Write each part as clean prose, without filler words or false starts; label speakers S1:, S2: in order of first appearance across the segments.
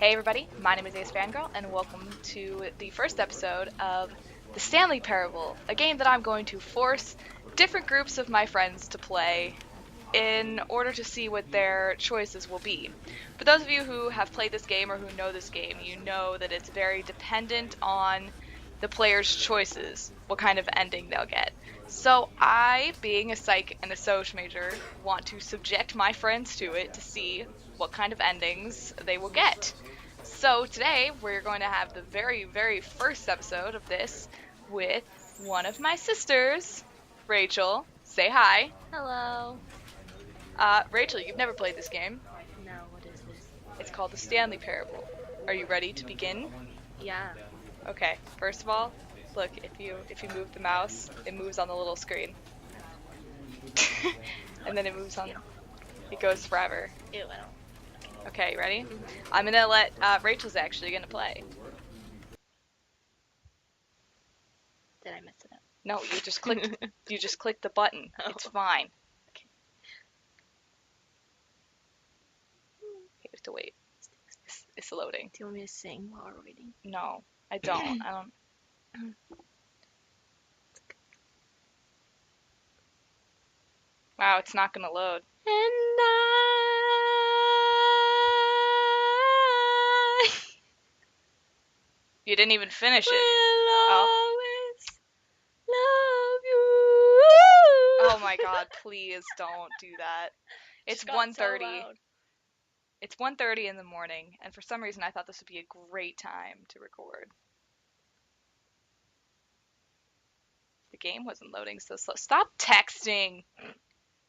S1: Hey everybody, my name is AceFangirl, and welcome to the first episode of the Stanley Parable, a game that I'm going to force different groups of my friends to play in order to see what their choices will be. For those of you who have played this game or who know this game, you know that it's very dependent on the player's choices, what kind of ending they'll get. So I, being a psych and a soc major, want to subject my friends to it to see what kind of endings they will get. So today we're going to have the very, very first episode of this with one of my sisters, Rachel. Say hi.
S2: Hello.
S1: Rachel, you've never played this game.
S2: No, what is this?
S1: It's called the Stanley Parable. Are you ready to begin?
S2: Yeah.
S1: Okay, first of all, look, if you move the mouse, it moves on the little screen. And then it moves on. It goes forever.
S2: Ew, I don't.
S1: Okay, ready? I'm gonna let Rachel's actually gonna play.
S2: Did I mess it up?
S1: No, you just clicked the button.
S2: Oh.
S1: It's fine.
S2: Okay.
S1: You have to wait. It's loading.
S2: Do you want me to sing while we're waiting?
S1: No, I don't. I don't. Wow, it's not gonna load.
S2: And
S1: You didn't even finish it.
S2: will always love you.
S1: Oh my god, please don't do that. It's 1:30. It's 1:30 in the morning, and for some reason I thought this would be a great time to record. The game wasn't loading so slow. Stop texting!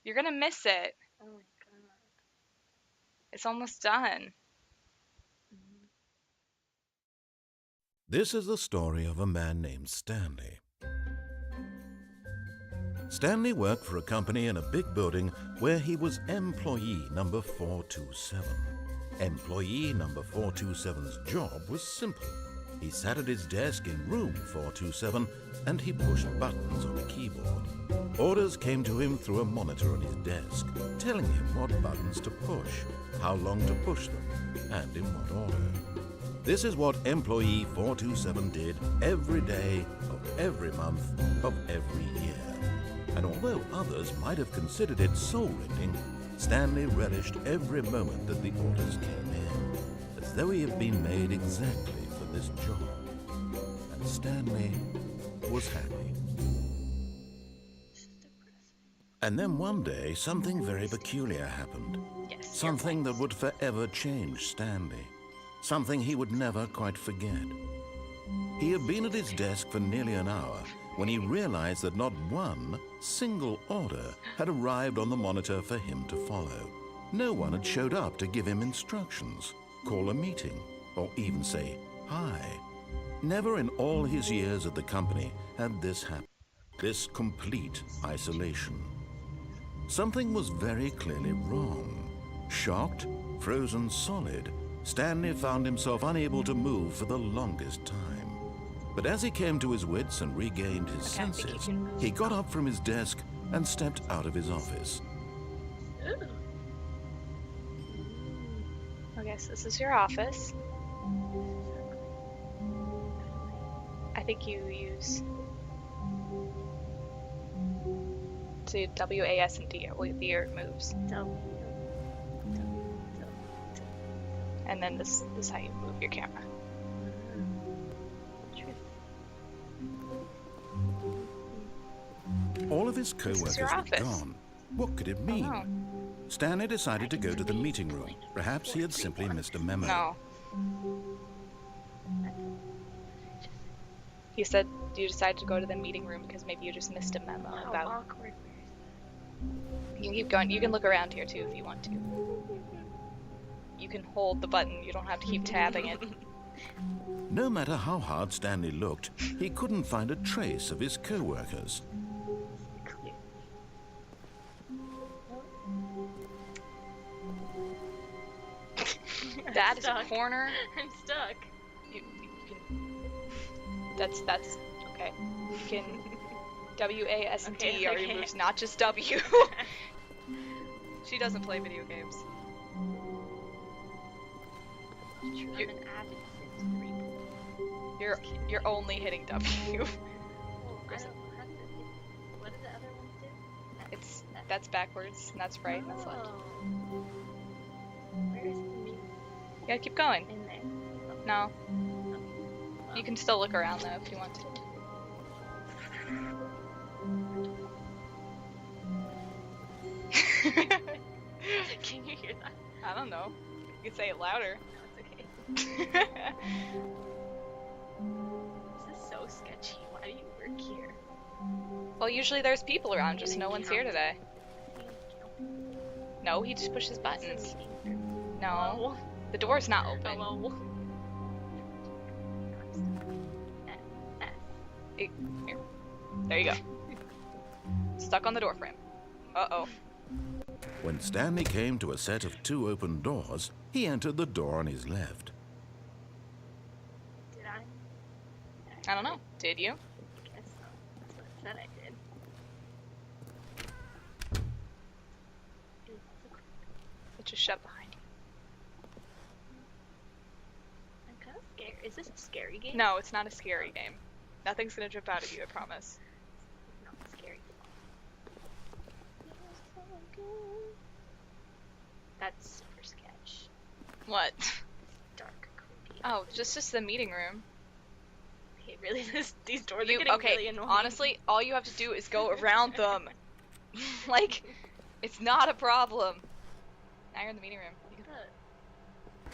S1: You're gonna miss it.
S2: Oh my god.
S1: It's almost done.
S3: This is the story of a man named Stanley. Stanley worked for a company in a big building where he was employee number 427. Employee number 427's job was simple. He sat at his desk in room 427 and he pushed buttons on a keyboard. Orders came to him through a monitor on his desk, telling him what buttons to push, how long to push them, and in what order. This is what employee 427 did every day of every month of every year. And although others might have considered it soul-rending, Stanley relished every moment that the orders came in, as though he had been made exactly for this job. And Stanley was happy. And then one day, something very peculiar happened.
S1: Yes.
S3: Something that would forever change Stanley. Something he would never quite forget. He had been at his desk for nearly an hour when he realized that not one single order had arrived on the monitor for him to follow. No one had showed up to give him instructions, call a meeting, or even say hi. Never in all his years at the company had this happened. This complete isolation. Something was very clearly wrong. Shocked, frozen solid, Stanley found himself unable to move for the longest time. But as he came to his wits and regained his senses, he got up from his desk and stepped out of his office.
S2: Ooh.
S1: Okay, so this is your office. I think you use to W, A, S, and D. Well, the ear moves. And then this is how you move your camera.
S3: All of his
S1: is
S3: co-workers
S1: your
S3: were
S1: office.
S3: gone. What could it mean?
S1: Oh.
S3: Stanley decided to go to the meeting room. Perhaps he had simply missed a memo.
S1: No. You said you decided to go to the meeting room because maybe you just missed a memo
S2: How
S1: about.
S2: awkward.
S1: You can keep going. You can look around here too if you want to. You can hold the button. You don't have to keep tabbing it.
S3: No matter how hard Stanley looked, he couldn't find a trace of his co-workers.
S1: That is a corner.
S2: I'm stuck.
S1: You can. That's okay. You can. W, A, S, and D
S2: Okay,
S1: are
S2: okay.
S1: your moves, not just W. She doesn't play video games.
S2: I'm an avid Sims 3 player.
S1: You're only hitting W.
S2: Oh, I don't have to hit. What do the other ones do?
S1: That's backwards, and that's right, and that's left.
S2: Oh. Where is the menu?
S1: Yeah, keep going.
S2: In there.
S1: No,
S2: Oh.
S1: you can still look around though if you want to.
S2: Can you hear that?
S1: I don't know. You can say it louder.
S2: No, it's okay. This is so sketchy. Why do you work here?
S1: Well, usually there's people around, just no one's here today. No, he just pushes buttons. No, the door's not open.
S2: Hello.
S1: Here. There you go. Stuck on the door frame. Uh-oh.
S3: When Stanley came to a set of 2 open doors, he entered the door on his left.
S2: Did I?
S1: I don't know. Did you?
S2: I guess so. That's what it said I did. Ew, that's a creep.
S1: It just shut behind you.
S2: I'm kind of scared. Is this a scary game?
S1: No, it's not a scary game. Nothing's gonna drip out of you, I promise.
S2: It's not scary. That's super sketch.
S1: What?
S2: Dark, creepy.
S1: Oh, just the meeting room.
S2: Okay, really? These doors are getting
S1: Okay,
S2: really annoying.
S1: honestly, all you have to do is go around them. Like, it's not a problem. Now you're in the meeting room.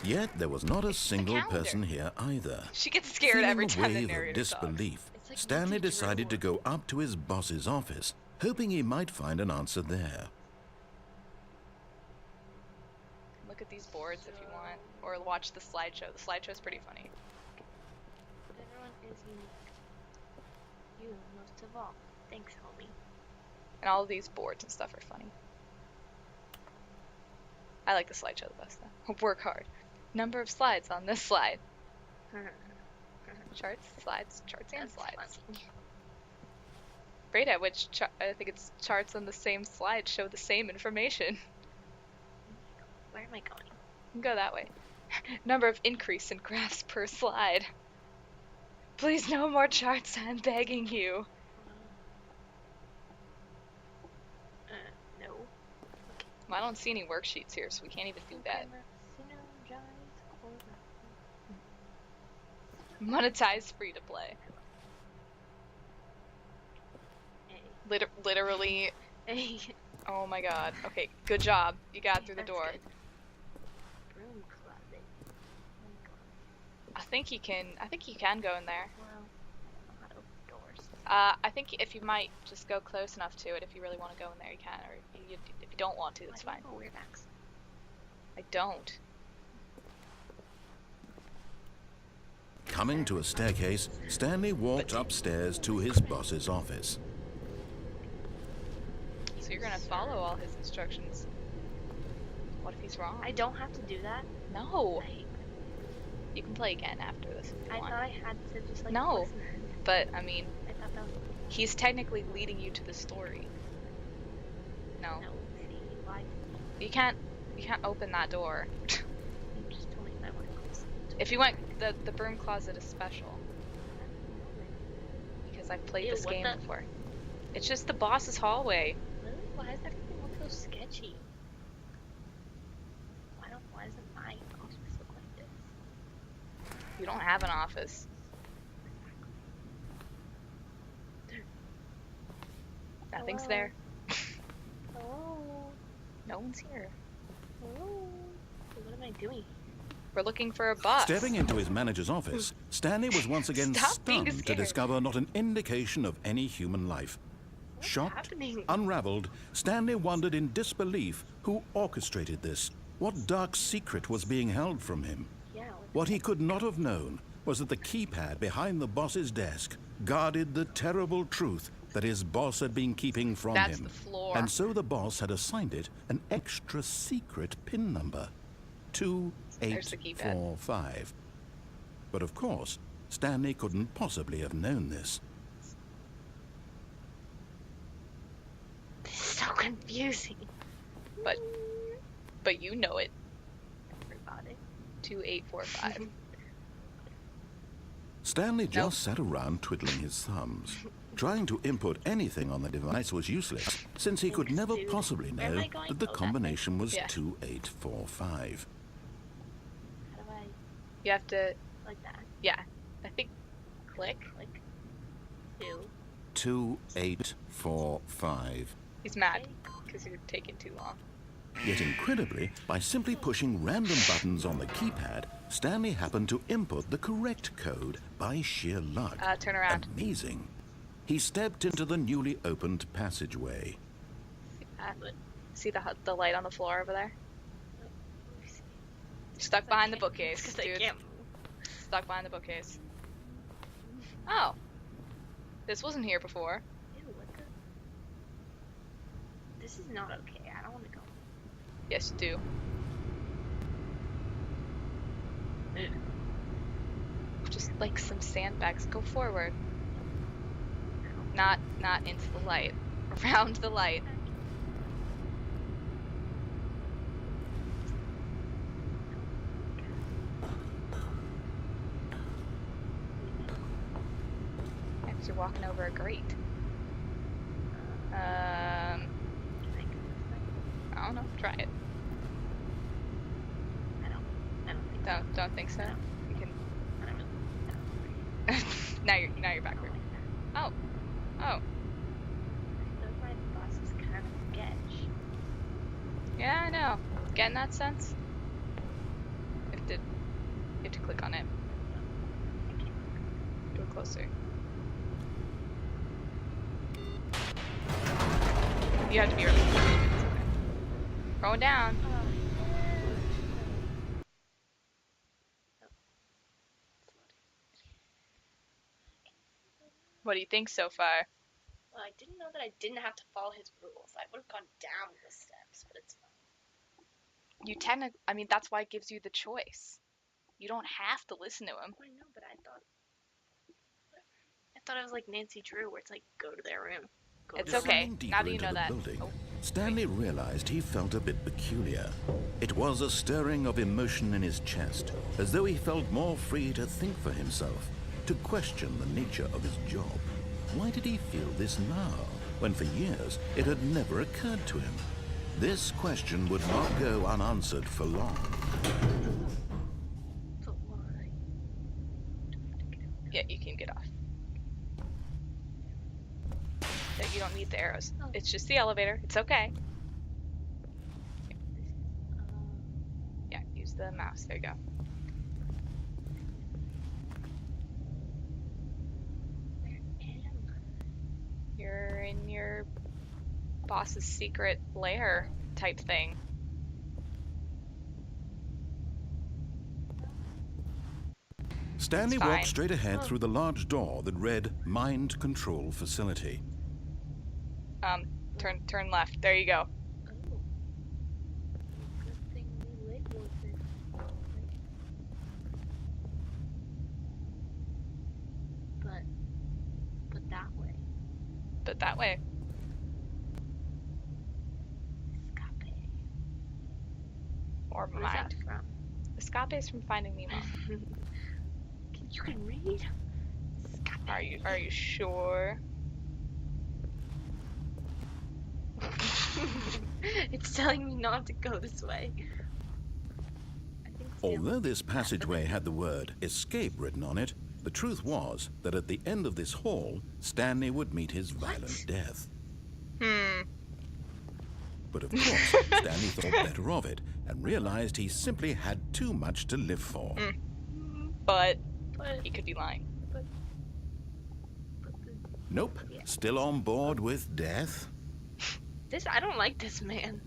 S3: Yet there was not a single
S1: calendar.
S3: person here either.
S1: She gets scared
S3: Feeling
S1: every
S3: a
S1: time the
S3: wave of
S1: narrator talks.
S3: disbelief,
S2: It's like
S3: Stanley
S2: empty
S3: decided to go up to his boss's office, hoping he might find an answer there.
S1: Look at these boards if you want, or watch the slideshow. The slideshow's pretty funny.
S2: Everyone is unique. You most of all. Thanks, homie.
S1: And all of these boards and stuff are funny. I like the slideshow the best though. Work hard. Number of slides on this slide. Charts, slides, charts, and
S2: That's
S1: slides.
S2: funny.
S1: Rate at which I think it's charts on the same slide show the same information.
S2: Where am I going?
S1: You can go that way. Number of increase in graphs per slide. Please no more charts, I'm begging you.
S2: No.
S1: Well, I don't see any worksheets here, so we can't even do that. Monetize free to play.
S2: Hey.
S1: Literally.
S2: Hey.
S1: Oh my god. Okay, good job. You got through the
S2: That's
S1: door.
S2: good. Broom closet.
S1: I think you can go in there.
S2: Well, I don't know how to open doors.
S1: I think if you might just go close enough to it, if you really want to go in there, you can. Or if you don't want to, that's
S2: Why do
S1: fine.
S2: you have a weird accent?
S1: I don't.
S3: Coming to a staircase, Stanley walked upstairs to his boss's office.
S1: So you're gonna follow all his instructions. What if he's wrong?
S2: I don't have to do that.
S1: No.
S2: I hate that.
S1: You can play again after this if you
S2: I
S1: want.
S2: thought I had to just like
S1: No.
S2: listen.
S1: But I mean,
S2: I thought that was
S1: he's technically leading you to the story. No.
S2: no. See, why?
S1: You can't open that door.
S2: You just told me that I want to listen.
S1: If you want, the broom closet is special because I've played
S2: Ew,
S1: this
S2: what
S1: game
S2: the-
S1: before. It's just the boss's hallway.
S2: Really? Why does everything look so sketchy? Why doesn't my office look like this?
S1: You don't have an office. Nothing's
S2: Hello?
S1: there.
S2: Hello?
S1: No one's here.
S2: Hello? So what am I doing?
S1: We're looking for a bus.
S3: Stepping into his manager's office, Stanley was once again
S1: Stop being
S3: stunned to
S1: scared.
S3: discover not an indication of any human life.
S2: What's
S3: Shocked,
S2: happening?
S3: unraveled, Stanley wondered in disbelief who orchestrated this, what dark secret was being held from him.
S2: Yeah.
S3: What he could not have known was that the keypad behind the boss's desk guarded the terrible truth that his boss had been keeping from
S1: That's
S3: him.
S1: the floor.
S3: And so the boss had assigned it an extra secret PIN number,
S1: There's the keypad.
S3: 2845. But of course, Stanley couldn't possibly have known this.
S2: This is so confusing.
S1: But you know it.
S2: Everybody.
S1: 2845.
S3: Stanley just sat around twiddling his thumbs. Trying to input anything on the device was useless, since he could never possibly
S2: Where am
S3: know
S2: I going?
S3: that the
S2: Oh, that
S3: combination was
S1: Yeah.
S3: 2845.
S2: How do I,
S1: You have to,
S2: like that?
S1: yeah, I think click.
S2: Like, 2.
S3: 2845.
S1: He's mad because you're taking too long.
S3: Yet incredibly, by simply pushing random buttons on the keypad, Stanley happened to input the correct code by sheer luck.
S1: Turn around.
S3: Amazing. He stepped into the newly opened passageway.
S1: See the light on the floor over there? Stuck behind the bookcase,
S2: Because I
S1: dude.
S2: can't move.
S1: Stuck behind the bookcase. Oh. This wasn't here before.
S2: Ew, what the? This is not okay. I don't want to go.
S1: Yes, you do. Just like some sandbags. Go forward. Not into the light. Around the light. Next, you're walking over a grate. I don't know. Try it.
S2: I don't think so.
S1: Don't think so.
S2: No.
S1: You can.
S2: I don't really.
S1: now you're backward. Oh.
S2: Those my boss is kind of sketch.
S1: Yeah, I know. Getting that sense? You have to click on it.
S2: I can't.
S1: Do it closer. You have to be really close. It's okay. Going down. What do you think so far?
S2: Well, I didn't know that I didn't have to follow his rules. I would have gone down the steps, but it's fine.
S1: I mean, that's why it gives you the choice. You don't have to listen to him.
S2: I know, but I thought it was like Nancy Drew, where it's like go to their room.
S1: It's
S2: to their
S1: okay.
S2: room.
S3: Descending
S1: Now
S3: deeper
S1: that you
S3: into
S1: know
S3: the
S1: that.
S3: building,
S1: Oh,
S3: Stanley realized he felt a bit peculiar. It was a stirring of emotion in his chest, as though he felt more free to think for himself, to question the nature of his job. Why did he feel this now, when for years it had never occurred to him? This question would not go unanswered for long.
S2: But why?
S1: yeah, you can get off. You don't need the arrows.
S2: Oh.
S1: It's just the elevator. It's okay. Yeah, use the mouse. There you go. You're in your boss's secret lair type thing.
S3: Stanley
S1: It's fine.
S3: walked straight ahead through the large door that read Mind Control Facility.
S1: Turn left. There you go.
S2: Oh. Good thing we labeled it. But that way.
S1: But that way.
S2: Escape.
S1: Or
S2: What is
S1: mind.
S2: that from?
S1: Escape is from Finding Nemo.
S2: You can read? Escape.
S1: Are you sure?
S2: It's telling me not to go this way. I think it's the
S3: Although this passageway had the word escape written on it, the truth was that at the end of this hall, Stanley would meet his violent death. But of course, Stanley thought better of it and realized he simply had too much to live for.
S1: But
S2: But,
S1: he could be lying.
S2: but
S3: Nope, still on board with death.
S2: I don't like this man.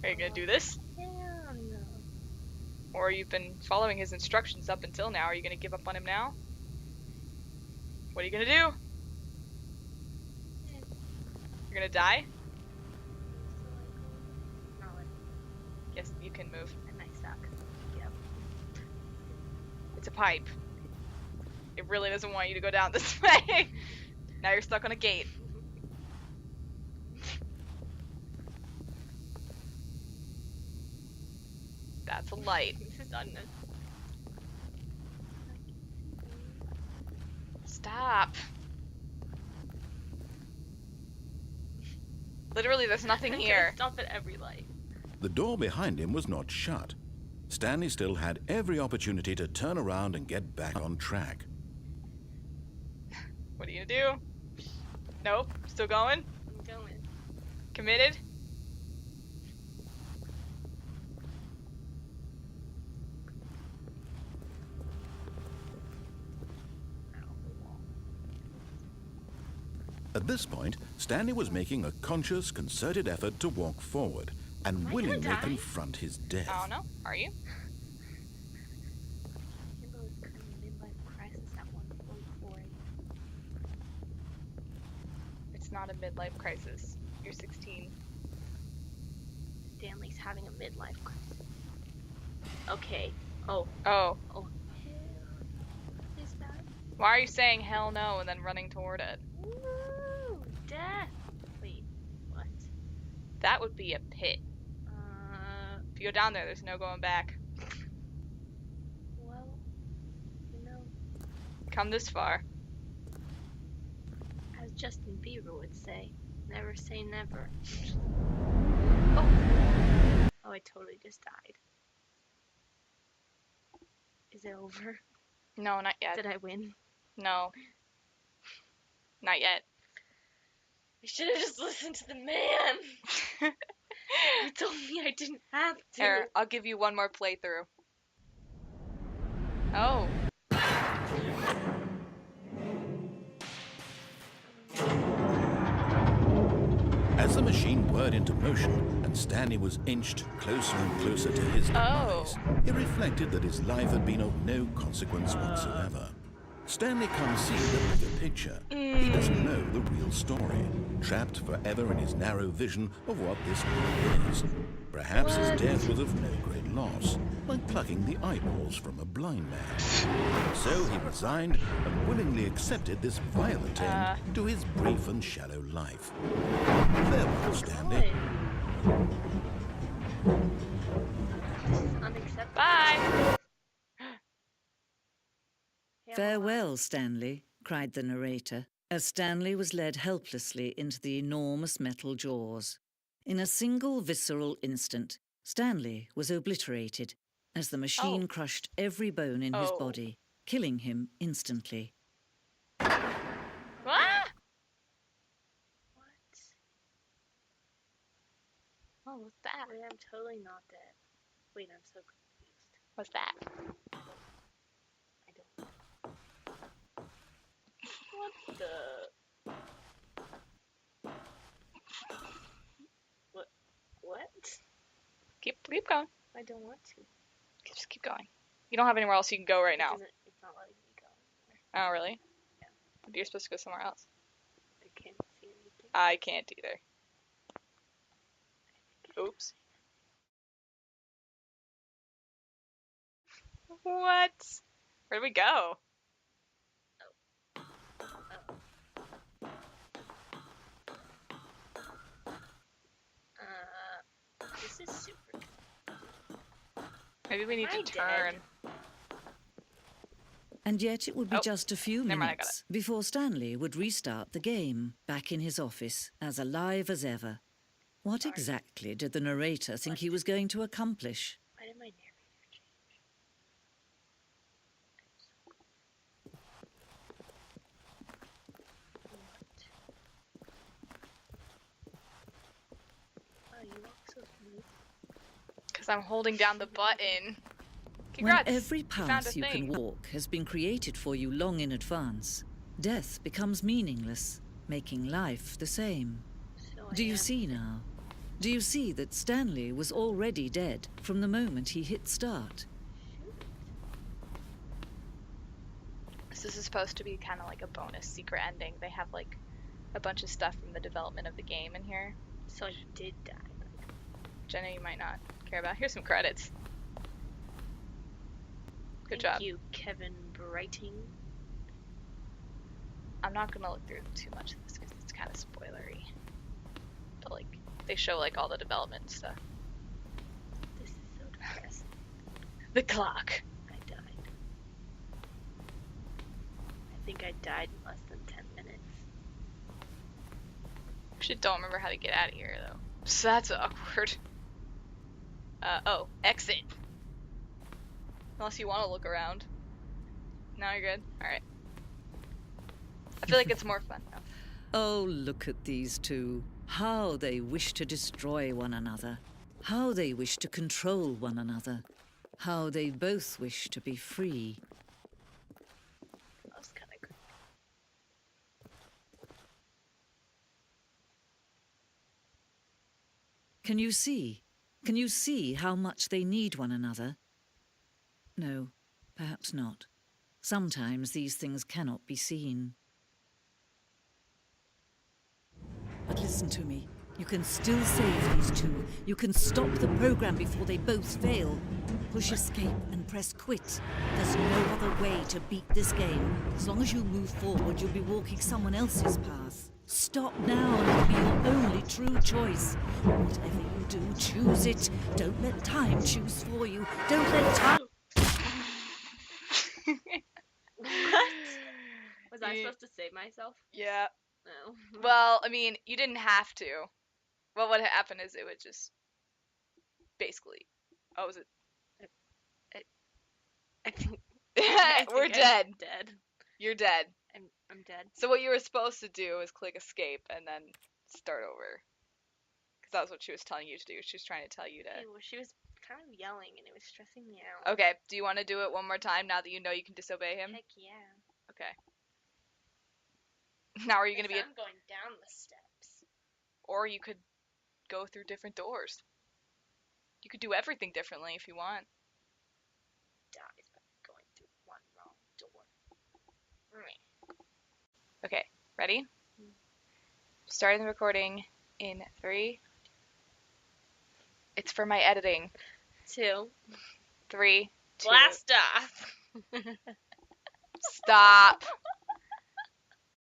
S1: Are you gonna do this?
S2: Hell no.
S1: Or you've been following his instructions up until now. Are you gonna give up on him now? What are you gonna do? You're gonna die?
S2: No,
S1: Yes, you can move.
S2: and I suck. Yep.
S1: It's a pipe. It really doesn't want you to go down this way. Now you're stuck on a gate. That's a light.
S2: This is unnecessary.
S1: Stop. Literally, there's nothing here.
S2: Stop at every light.
S3: The door behind him was not shut. Stanley still had every opportunity to turn around and get back on track.
S1: What are you gonna do? Nope. Still going?
S2: I'm going.
S1: Committed?
S3: At this point, Stanley was making a conscious, concerted effort to walk forward and
S2: Am I gonna
S3: willingly
S2: die?
S3: confront his death.
S1: I don't know. Are you?
S2: Kimbo is kind of midlife crisis at 1:40.
S1: It's not a midlife crisis. You're 16.
S2: Stanley's having a midlife crisis. Okay. Oh.
S1: Oh.
S2: Oh. Hell. Is that?
S1: Why are you saying hell no and then running toward it?
S2: Woo! Death! Wait. What?
S1: That would be a pit. If you go down there, there's no going back.
S2: Well, you know,
S1: Come this far.
S2: as Justin Bieber would say, never say never. Oh! Oh, I totally just died. Is it over?
S1: No, not yet.
S2: Did I win?
S1: No. Not yet.
S2: I should have just listened to the man! He told me I didn't have to.
S1: Here, I'll give you one more playthrough. Oh.
S3: As the machine whirred into motion and Stanley was inched closer and closer to his demise, it reflected that his life had been of no consequence whatsoever. Stanley can't see the bigger picture. He doesn't know the real story, trapped forever in his narrow vision of what this world is. Perhaps his death was of no great loss, like plucking the eyeballs from a blind man. So he resigned and willingly accepted this violent end to his brief and shallow life. Farewell, Stanley.
S2: This is unacceptable.
S1: Bye!
S4: "Farewell, Stanley," cried the narrator, as Stanley was led helplessly into the enormous metal jaws. In a single visceral instant, Stanley was obliterated as the machine crushed every bone in his body, killing him instantly.
S1: Ah!
S2: What?
S1: Oh, what's that?
S2: Wait, I'm totally not dead. Wait, I'm so confused.
S1: What's that?
S2: I don't. What the? What?
S1: Keep going.
S2: I don't want to.
S1: Just keep going. You don't have anywhere else you can go right now.
S2: It's not letting me go.
S1: Oh, really?
S2: Yeah.
S1: You're supposed to go somewhere else.
S2: I can't see anything.
S1: I can't either. Oops. What? Where'd we go?
S2: This is super.
S1: Maybe we need
S2: Am I
S1: to turn.
S2: dead?
S4: And yet it would be just a few
S1: Never mind, I got
S4: minutes before Stanley would restart the game, back in his office, as alive as ever. What exactly did the narrator think he was going to accomplish?
S2: Why did my narrator change? What? Wow, you walk so smooth.
S1: Because I'm holding down the button. Congrats!
S4: When every
S1: you found a
S4: path you
S1: thing.
S4: can walk has been created for you long in advance, death becomes meaningless, making life the same.
S2: So
S4: Do you see now? Do you see that Stanley was already dead from the moment he hit start?
S1: This is supposed to be kind of like a bonus secret ending. They have like a bunch of stuff from the development of the game in here,
S2: So I did die.
S1: which I know you might not care about. Here's some credits. Good job.
S2: Thank you, Kevin Brighting.
S1: I'm not gonna look through too much of this because it's kind of spoilery. But like, they show like all the development stuff.
S2: This is so depressing. The clock. I died. I think I died in less than 10 minutes.
S1: Actually, don't remember how to get out of here though. So that's awkward. Oh, exit. Unless you want to look around. No, you're good. All right. I feel like it's more fun now.
S4: Oh, look at these two. How they wish to destroy one another. How they wish to control one another. How they both wish to be free.
S2: That was kind of creepy.
S4: Can you see? Can you see how much they need one another? No, perhaps not. Sometimes these things cannot be seen. But listen to me. You can still save these two. You can stop the program before they both fail. Push escape and press quit. There's no other way to beat this game. As long as you move forward, you'll be walking someone else's path. Stop now and it'll be your only true choice. Whatever you do, choose it. Don't let time choose for you. Don't let time...
S2: What? Was I supposed to save myself?
S1: Yeah.
S2: No.
S1: Well, I mean, you didn't have to. Well, what happened is it would just basically. Oh, was it?
S2: I think
S1: We're
S2: I'm
S1: dead.
S2: Dead.
S1: You're dead.
S2: I'm dead.
S1: So what you were supposed to do is click escape and then start over. Because that was what she was telling you to do. She was trying to tell you to.
S2: Ew, she was kind of yelling and it was stressing me out.
S1: Okay, do you want to do it one more time now that you know you can disobey him?
S2: Heck yeah.
S1: Okay. Now are you going to be...
S2: I'm going down the steps.
S1: Or you could go through different doors. You could do everything differently if you want.
S2: Dies by going through one wrong door.
S1: Okay, ready? Starting the recording in 3. It's for my editing.
S2: 2.
S1: 3, 2.
S2: Blast off.
S1: Stop.